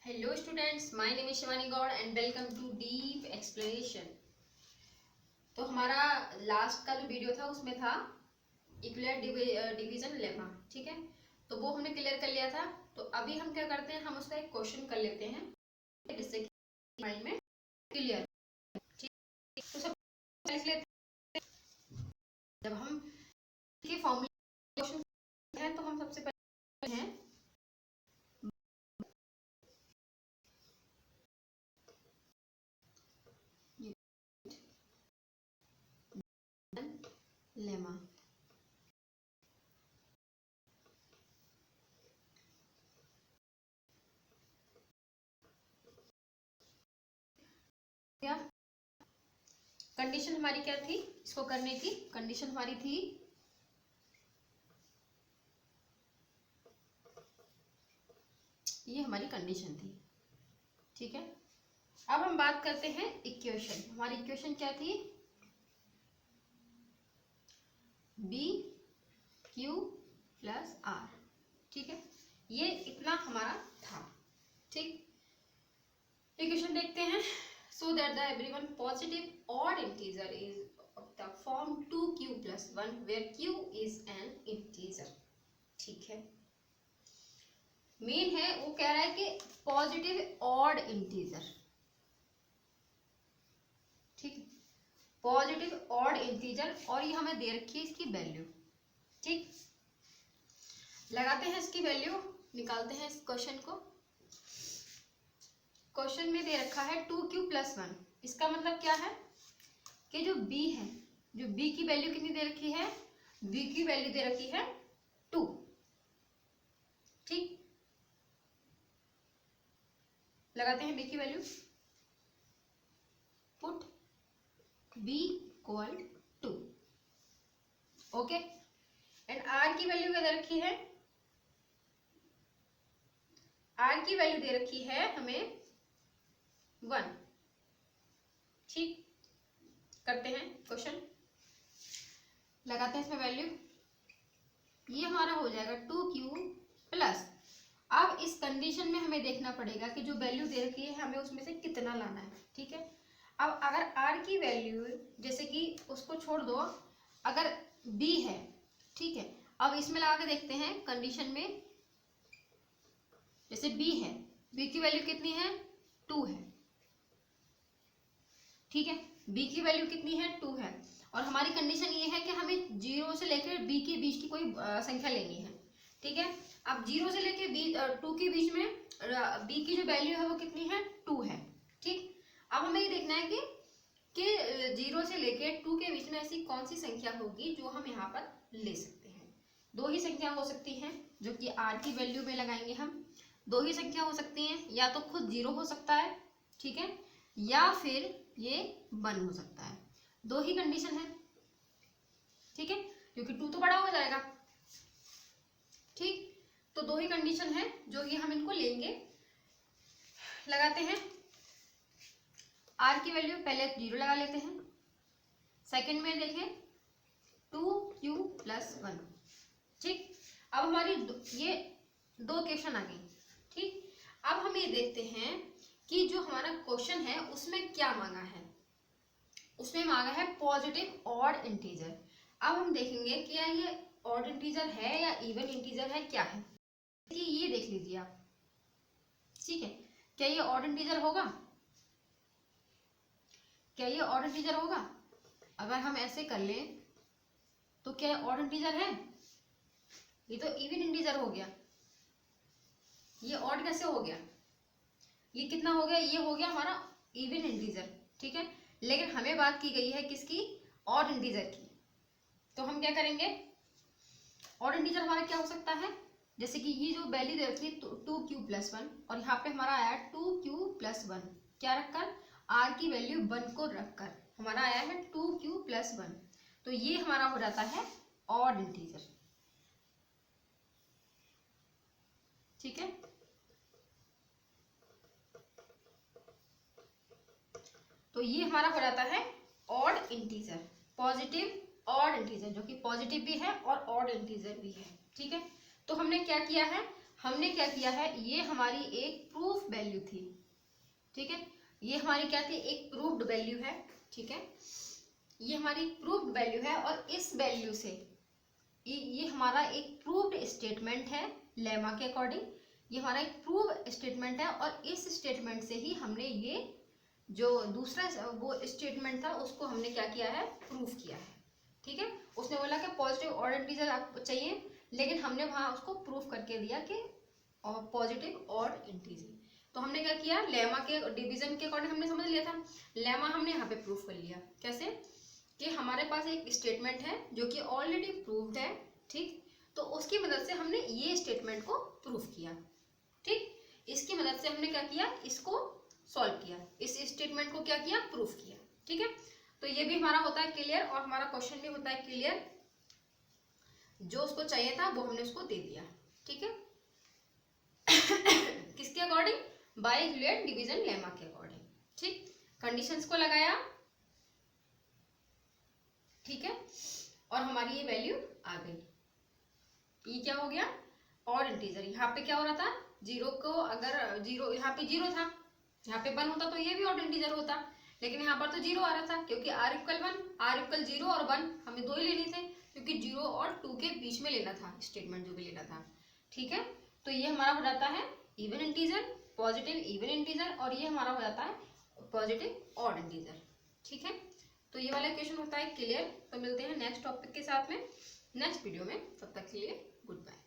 Hello students, my name is Shivani Gaur and welcome to deep explanation. तो हमारा last का जो वीडियो था उसमें था इक्वल डिवीजन लेमा, ठीक है। तो वो हमने क्लियर कर लिया था। तो अभी हम क्या करते हैं, हम उसका एक क्वेश्चन कर लेते हैं जिससे कि माइंड में क्लियर, ठीक। तो सब लिख लेते हैं। जब हम के फॉर्मूला क्वेश्चन है तो हम सबसे पहले हैं लेमा। क्या कंडीशन हमारी क्या थी, इसको करने की कंडीशन हमारी थी ये हमारी कंडीशन थी, ठीक है। अब हम बात करते हैं इक्वेशन। हमारी इक्वेशन क्या थी, बी क्यू प्लस आर, ठीक है। ये इतना हमारा था, ठीक। इक्वेशन देखते हैं। So that the everyone positive odd integer is of the form 2q plus 1 where q is an integer, ठीक है। मेन है वो कह रहा है कि पॉजिटिव ऑड इंटीजर, ठीक है, पॉजिटिव ऑड इंटीजर, और ये हमें दे रखी है इसकी वैल्यू, ठीक। लगाते हैं इसकी वैल्यू, निकालते हैं इस क्वेश्चन को। क्वेश्चन में दे रखा है 2q plus 1। इसका मतलब क्या है कि जो b है, जो b की वैल्यू कितनी दे रखी है, b की वैल्यू दे रखी है 2, ठीक। लगाते हैं b की value, put b equal 2, okay. And r की वैल्यू क्या दे रखी है, r की वैल्यू दे रखी है हमें 1, ठीक। करते हैं क्वेश्चन, लगाते हैं इसमें वैल्यू। ये हमारा हो जाएगा 2q प्लस, अब इस कंडीशन में हमें देखना पड़ेगा कि जो वैल्यू दे रखी है हमें उसमें से कितना लाना है, ठीक है। अब अगर r की वैल्यू, जैसे कि उसको छोड़ दो, अगर b है, ठीक है। अब इसमें लगा के देखते हैं कंडीशन में, जैसे b है, b की वैल्यू कितनी है, 2 है, ठीक है। b की वैल्यू कितनी है, 2 है। और हमारी कंडीशन ये है कि हमें 0 से लेकर b के बीच की कोई संख्या लेनी है, ठीक है। अब 0 से लेकर 2 के बीच में b की जो वैल्यू है वो कितनी है, 2 है, ठीक। अब हमें ये देखना है कि 0 से लेकर 2 के बीच में ऐसी कौन सी संख्या होगी जो हम यहाँ पर ले सकते हैं। दो ही संख्या हो सकती हैं जो कि r की वैल्यू में लगाएंगे हम। दो ही संख्या हो सकती हैं, या तो खुद 0 हो सकता है, ठीक है, या फिर ये 1 हो सकता है। दो ही कंडीशन है, ठीक है, क्योंकि 2 तो बड़ा हो जाएगा, ठीक। तो दो ही कंडीशन है जो कि हम इनको लेंगे। लगाते हैं r की वैल्यू, पहले 0 लगा लेते हैं। सेकंड में देखें 2q plus 1, ठीक। अब हमारी ये दो इक्वेशन आ गई, ठीक। अब हम ये देखते हैं कि जो हमारा क्वेश्चन है उसमें क्या मांगा है। उसमें मांगा है पॉजिटिव ऑड इंटीजर। अब हम देखेंगे कि क्या ये ऑड इंटीजर है या इवन इंटीजर है, क्या है। ये देख लीजिए आप, ठीक है। क्या ये ऑड इंटीजर होगा, क्या ये ऑड इंटीजर होगा। अगर हम ऐसे कर लें तो क्या ऑड इंटीजर है, ये तो इवन इंटीजर हो गया। ये ऑड कैसे हो गया, ये कितना हो गया, ये हो गया हमारा इवन इंटीजर, ठीक है। लेकिन हमें बात की गई है किसकी, ऑड इंटीजर की। तो हम क्या करेंगे, ऑड इंटीजर हमारा क्या हो सकता है, जैसे कि ये जो वैल्यू दे रखी है 2q plus 1, और यहाँ पे हमारा आया 2q plus 1, क्या रखकर, r की वैल्यू 1 को रखकर हमारा आया है 2q plus 1। तो ये हमारा हो जाता है ऑड इंटीजर, ठीक है। तो ये हमारा हो जाता है odd integer, positive odd integer, जो कि पॉजिटिव भी है और ऑड इंटीजर भी है, ठीक है। तो हमने क्या किया है, हमने क्या किया है, ये हमारी एक प्रूफ वैल्यू थी, ठीक है, ये हमारी क्या थी, एक प्रूफ्ड वैल्यू है, ठीक है, ये हमारी प्रूफ्ड वैल्यू है और इस वैल्यू से ये हमारा एक प्रूव्ड स्टेटमेंट है लेमा के अकॉर्डिंग, ये हमारा एक प्रूव स्टेटमेंट है और इस स्टेटमेंट से ही हमने ये जो दूसरा वो स्टेटमेंट था उसको हमने क्या किया है, प्रूफ किया है, ठीक है। उसने बोला कि पॉजिटिव ऑड इंटीजर आपको चाहिए, लेकिन हमने वहां उसको प्रूफ करके दिया कि पॉजिटिव ऑड इंटीजर। तो हमने क्या किया, लेमा के डिवीजन के अकॉर्डिंग हमने समझ लिया था, लेमा हमने यहाँ पे प्रूफ कर लिया। कैसे कि हमारे पास एक स्टेटमेंट है जो कि ऑलरेडी प्रूव्ड है, ठीक, तो उसकी मदद से हमने ये स्टेटमेंट को प्रूफ किया, ठीक, इसकी मदद से हमने क्या किया, इसको सॉल्व किया, इस स्टेटमेंट को क्या किया, प्रूफ किया, ठीक है। तो ये भी हमारा होता है क्लियर और हमारा क्वेश्चन भी होता है क्लियर, जो उसको चाहिए था वो हमने उसको दे दिया, ठीक है। किसके according, by Euclidean division lemma के अकॉर्डिंग, ठीक, कंडीशंस को लगाया, ठीक है, और हमारी ये वैल्यू आ गई। ये क्या हो गया, ऑड इंटीजर। यहाँ पे क्या हो रहा था, जीरो को अगर जीरो, यहाँ पे जीरो था, यहाँ पे 1 होता तो ये भी ऑड इंटीजर होता, लेकिन यहाँ पर तो जीरो आ रहा था क्योंकि r इक्वल 1, r इक्वल 0 और 1 हमें 2 ही लेने थे क्योंकि 0 और 2 के बीच में लेना था स्टेटमेंट जो भी लेना था, ठीक है। तो ये हमारा हो जाता है even integer, positive even integer, और ये हमारा हो जाता है पॉजिटिव ऑड इंटीजर, ठीक है। तो ये वाला क्वेश्चन होता है क्लियर। तो मिलते हैं नेक्स्ट टॉपिक के साथ में नेक्स्ट वीडियो में, तब तक के लिए गुड बाय।